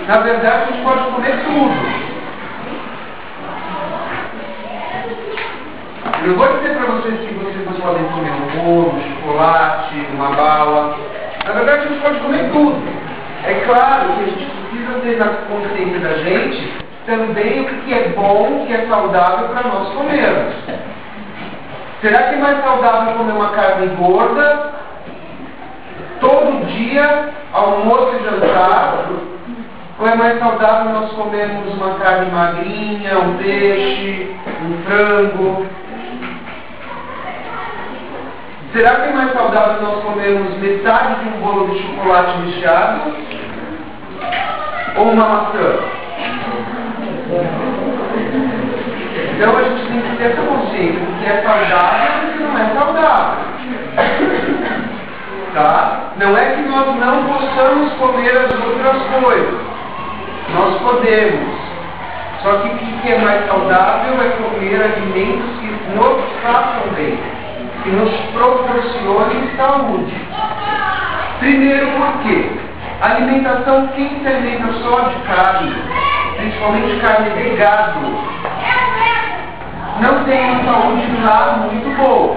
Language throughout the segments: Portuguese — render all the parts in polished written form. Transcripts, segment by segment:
Na verdade, a gente pode comer tudo. Eu vou dizer para vocês que vocês podem comer um bolo, chocolate, uma bala. Na verdade, a gente pode comer tudo. É claro que a gente precisa ter na consciência da gente também o que é bom, o que é saudável para nós comermos. Será que é mais saudável comer uma carne gorda todo dia, almoço e jantar? Ou é mais saudável nós comermos uma carne magrinha, um peixe, um frango? Será que é mais saudável nós comermos metade de um bolo de chocolate recheado? Ou uma maçã? Então a gente tem que ter essa consciência do que é saudável e do que não é saudável. Tá? Não é que nós não possamos comer as outras coisas. Nós podemos. Só que o que é mais saudável é comer alimentos que nos façam bem, que nos proporcionem saúde. Primeiro, por quê? A alimentação, quem se alimenta só de carne, principalmente carne de gado, não tem uma saúde lá muito boa.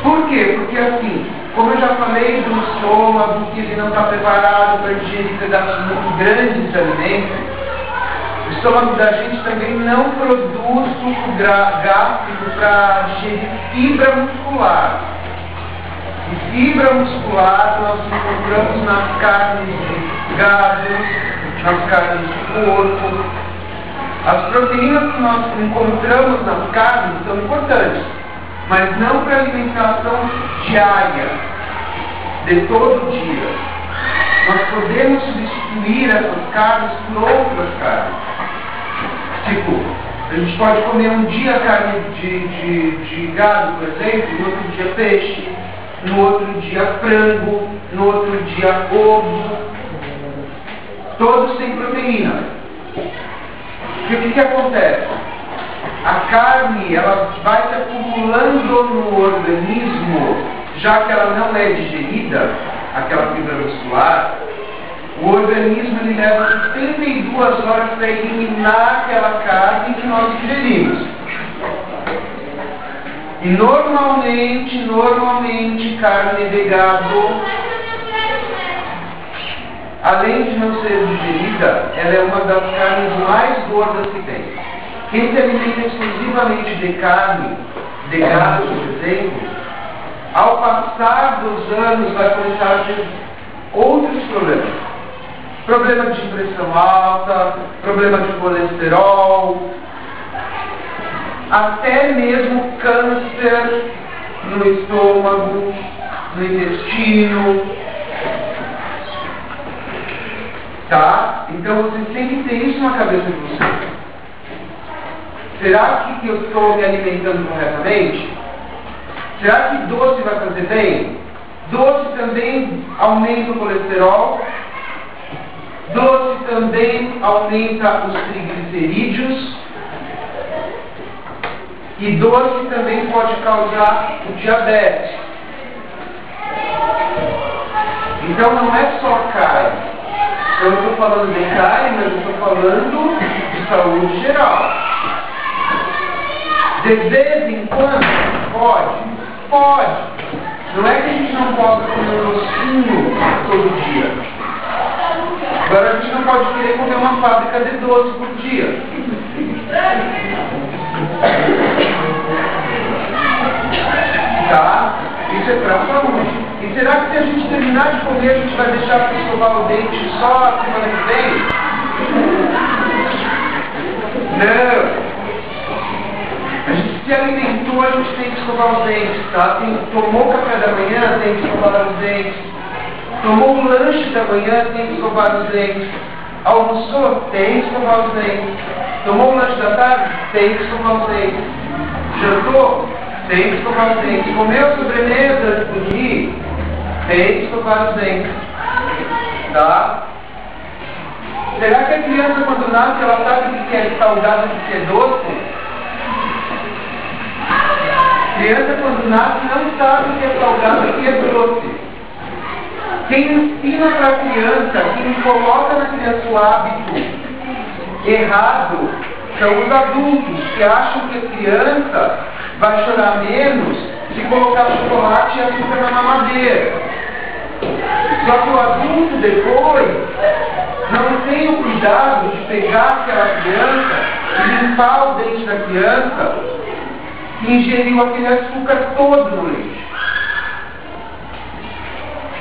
Por quê? Porque assim, como eu já falei do estômago, que ele não está preparado para digerir pedaços muito grandes de alimentos, o estômago da gente também não produz suco gástrico para digerir fibra muscular. E fibra muscular nós encontramos nas carnes de gado, nas carnes de porco. As proteínas que nós encontramos nas carnes são importantes, mas não para alimentação diária, de todo dia. Nós podemos substituir essas carnes por outras carnes. Tipo, a gente pode comer um dia carne de gado, por exemplo, no outro dia peixe, no outro dia frango, no outro dia ovo. Todos têm proteína. E o que acontece? A carne, ela vai se acumulando no organismo, já que ela não é digerida, aquela fibra muscular. O organismo ele leva 72 horas para eliminar aquela carne que nós digerimos. E normalmente, carne de gado, além de não ser digerida, ela é uma das carnes mais gordas que tem. Quem se alimenta exclusivamente de carne, de gado, por exemplo, ao passar dos anos vai começar a ter outros problemas. Problema de pressão alta, problema de colesterol, até mesmo câncer no estômago, no intestino. Tá? Então você tem que ter isso na cabeça de você. Será que eu estou me alimentando corretamente? Será que doce vai fazer bem? Doce também aumenta o colesterol. Doce também aumenta os triglicerídeos. E doce também pode causar o diabetes. Então não é só carne. Eu não estou falando de carne, mas eu estou falando de saúde geral. De vez em quando, pode. Não é que a gente não possa comer um docinho todo dia. Agora a gente não pode querer comer uma fábrica de doce por dia. Tá? Isso é para a saúde. E será que se a gente terminar de comer, a gente vai deixar para escovar o dente só a semana que vem? Não. A gente se alimentou, a gente tem que escovar os dentes, tá? Tomou café da manhã, tem que escovar os dentes. Tomou um lanche da manhã, tem que escovar os dentes. Almoçou, tem que escovar os dentes. Tomou um lanche da tarde, tem que escovar os dentes. Jantou, tem que escovar os dentes. Comeu sobremesa antes de dormir, tem que escovar os dentes. Tá? Será que a criança, quando nasce, ela sabe o que é salgado e o que é doce? A criança, quando nasce, não sabe o que é salgado e o que é doce. Quem ensina para a criança, quem coloca na criança o hábito errado, são os adultos, que acham que a criança vai chorar menos se colocar chocolate e açúcar na mamadeira. Só que o adulto depois não tem o cuidado de pegar aquela criança, limpar o dente da criança e ingeriu aquele açúcar todo no leite.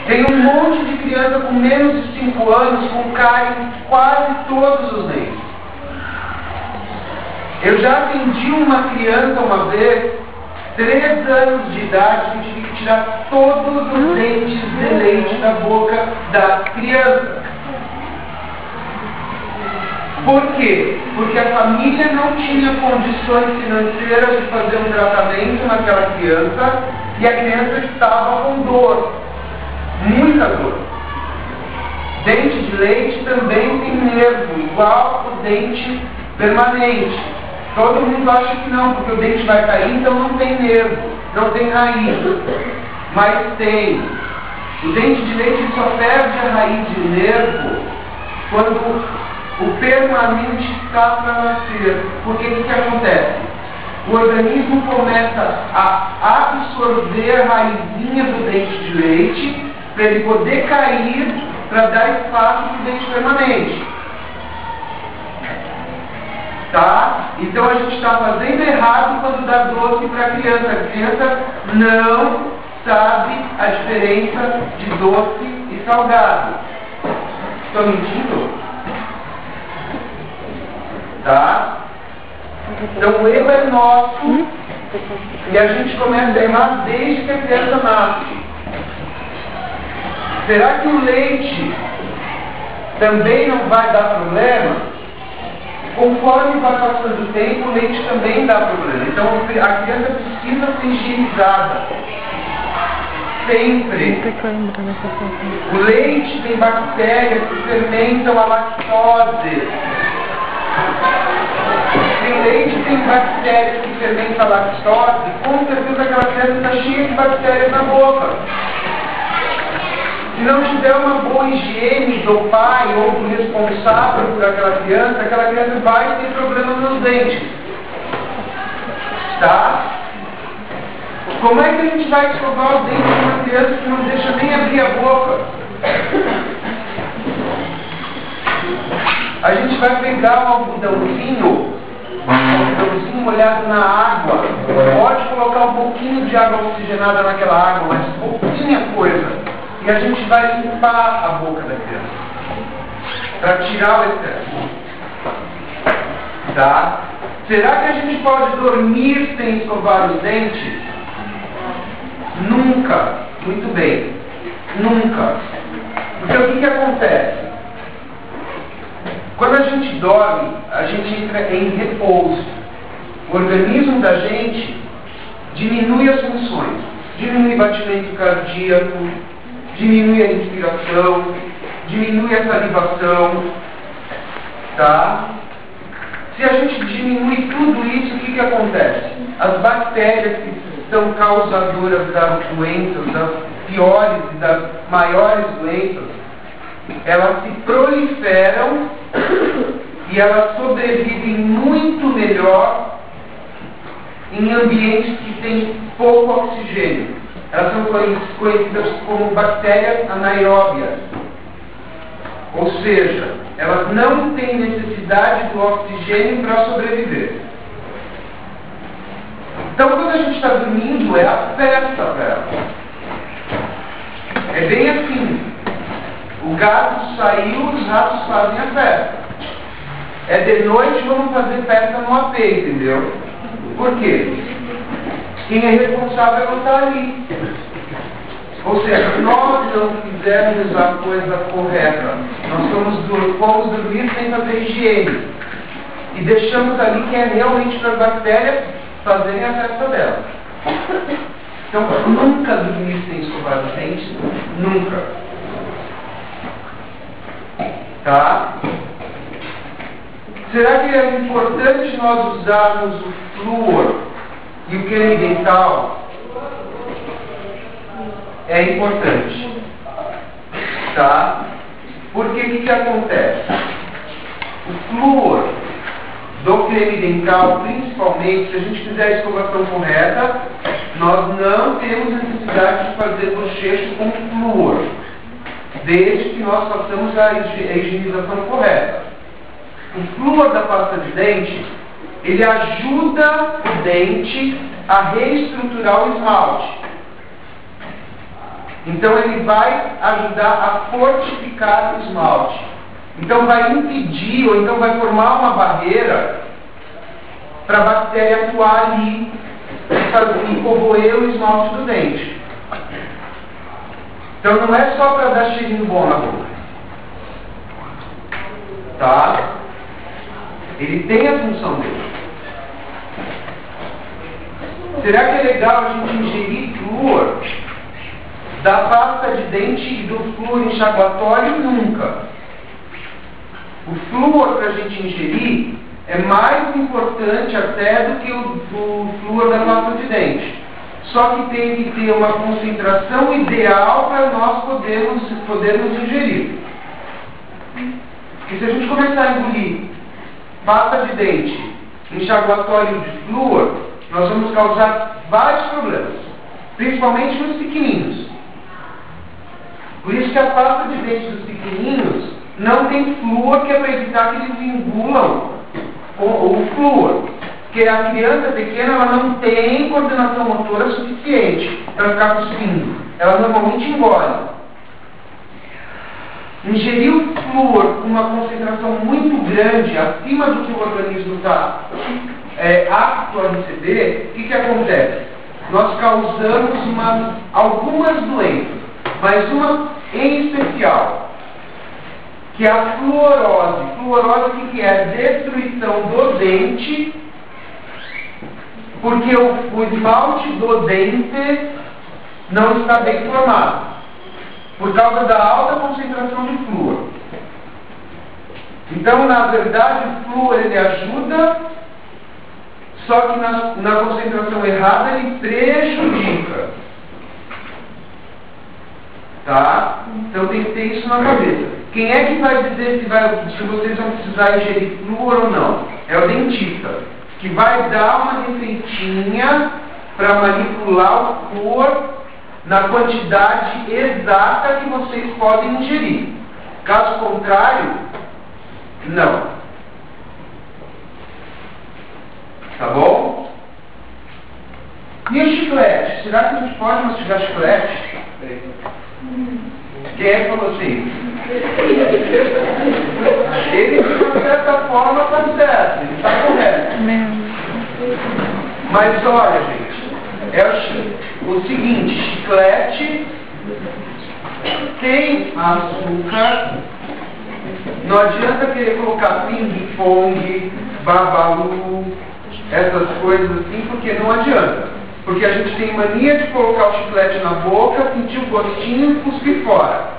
Tem um monte de criança com menos de 5 anos com cárie em quase todos os dentes. Eu já atendi uma criança uma vez, 3 anos de idade, que tive que tirar todos os dentes de leite da boca da criança. Por quê? Porque a família não tinha condições financeiras de fazer um tratamento naquela criança e a criança estava com dor, muita dor. Dente de leite também tem nervo, igual o dente permanente. Todo mundo acha que não, porque o dente vai cair, então não tem nervo, não tem raiz. Mas tem. O dente de leite só perde a raiz de nervo quando o permanente está para nascer. Porque o que acontece? O organismo começa a absorver a raizinha do dente de leite para ele poder cair, para dar espaço para o dente permanente. Tá? Então a gente está fazendo errado quando dá doce para a criança. A criança não sabe a diferença de doce e salgado. Estou mentindo? Tá? Então o erro é nosso e a gente começa a errar desde que a criança nasce. Será que o leite também não vai dar problema? Conforme vai passando o tempo, o leite também dá problema. Então a criança precisa ser higienizada. Sempre. O leite tem bactérias que fermentam a lactose. Se o leite tem bactérias que fermentam a lactose, com certeza aquela criança está cheia de bactérias na boca. Se não tiver uma boa higiene do pai ou do responsável por aquela criança vai ter problema nos dentes. Tá? Como é que a gente vai escovar os dentes de uma criança que não deixa nem abrir a boca? A gente vai pegar um algodãozinho molhado na água. Pode colocar um pouquinho de água oxigenada naquela água, mas pouquinha coisa. E a gente vai limpar a boca da criança para tirar o excesso. Tá? Será que a gente pode dormir sem escovar os dentes? Nunca. Muito bem. Nunca. Porque o que acontece? Quando a gente dorme, a gente entra em repouso. O organismo da gente diminui as funções. Diminui o batimento cardíaco, diminui a respiração, diminui a salivação, tá? Se a gente diminui tudo isso, o que acontece? As bactérias que são causadoras das doenças, das piores e das maiores doenças, elas se proliferam e elas sobrevivem muito melhor em ambientes que têm pouco oxigênio. Elas são conhecidas como bactérias anaeróbias. Ou seja, elas não têm necessidade do oxigênio para sobreviver. Então, quando a gente está dormindo, é a festa para ela. É bem assim. O gato saiu, os ratos fazem a festa. É de noite, vamos fazer festa no AP, entendeu? Por quê? Quem é responsável não está ali. Ou seja, nós não fizemos a coisa correta. Nós fomos dormir sem fazer higiene. E deixamos ali quem é realmente para as bactérias fazerem a festa dela. Então, nunca dormir sem escovar os dentes. Nunca. Tá? Será que é importante nós usarmos o flúor e o creme dental? É importante. Tá? Porque o que acontece? O flúor do creme dental, principalmente, se a gente fizer a escovação correta, nós não temos necessidade de fazer bochecho com flúor, desde que nós façamos a higienização correta. O flúor da pasta de dente, ele ajuda o dente a reestruturar o esmalte. Então ele vai ajudar a fortificar o esmalte. Então vai impedir, ou então vai formar uma barreira para a bactéria atuar ali e corroer o esmalte do dente. Então não é só para dar cheirinho bom na boca. Tá? Ele tem a função dele. Será que é legal a gente ingerir flúor da pasta de dente e do flúor enxaguatório? Nunca. O flúor para a gente ingerir é mais importante até do que o flúor da pasta de dente. Só que tem que ter uma concentração ideal para nós podermos ingerir. Porque se a gente começar a engolir pasta de dente, enxaguatório de flúor, nós vamos causar vários problemas, principalmente nos pequeninos. Por isso que a pasta de dente dos pequeninos não tem flúor, que é para evitar que eles engulam o flúor. Porque a criança pequena ela não tem coordenação motora suficiente para ficar cuspindo. Ela normalmente engole. Ingerir o flúor com uma concentração muito grande, acima do que o organismo está apto a receber, o que acontece? Nós causamos algumas doenças, mas uma em especial, que é a fluorose. Fluorose, o que é? A destruição do dente, porque o esmalte do dente não está bem formado, por causa da alta concentração de flúor. Então, na verdade, o flúor ele ajuda, só que na concentração errada ele prejudica. Tá? Então tem que ter isso na cabeça. Quem é que vai dizer se vocês vão precisar ingerir flúor ou não? É o dentista, que vai dar uma receitinha para manipular o flúor na quantidade exata que vocês podem ingerir. Caso contrário, não. Tá bom? E o chiclete? Será que a gente pode mastigar chiclete? Quem é que falou assim? Ele, de uma certa forma, está certo, ele está correto. Mas olha, gente, é o seguinte: chiclete tem açúcar. Não adianta querer colocar ping-pong, babalu, essas coisas assim, porque não adianta. Porque a gente tem mania de colocar o chiclete na boca, sentir o gostinho e cuspir fora.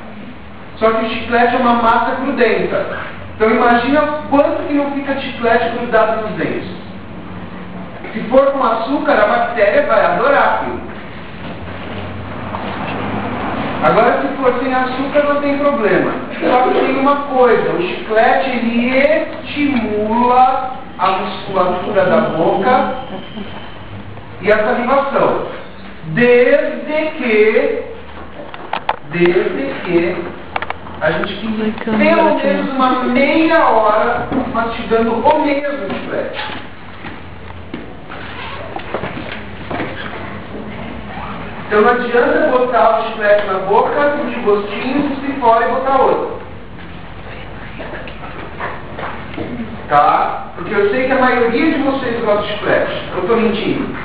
Só que o chiclete é uma massa grudenta. Então imagina quanto que não fica chiclete grudado nos dentes. Se for com açúcar, a bactéria vai adorar aquilo. Agora, se for sem açúcar, não tem problema. Só que tem uma coisa: o chiclete ele estimula a musculatura da boca e a salivação, desde que a gente fique pelo menos uma meia hora mastigando o mesmo chiclete. Então não adianta botar o chiclete na boca, sentir gostinho, cuspir fora e botar outro. Tá? Porque eu sei que a maioria de vocês gosta de chiclete. Eu estou mentindo.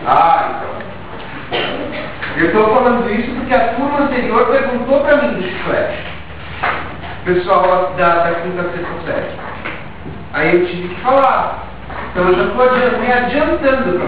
Então. Eu estou falando isso porque a turma anterior perguntou para mim do chiclete. Pessoal da quinta, sexta série. Aí eu tive que falar. Então eu já estou me adiantando para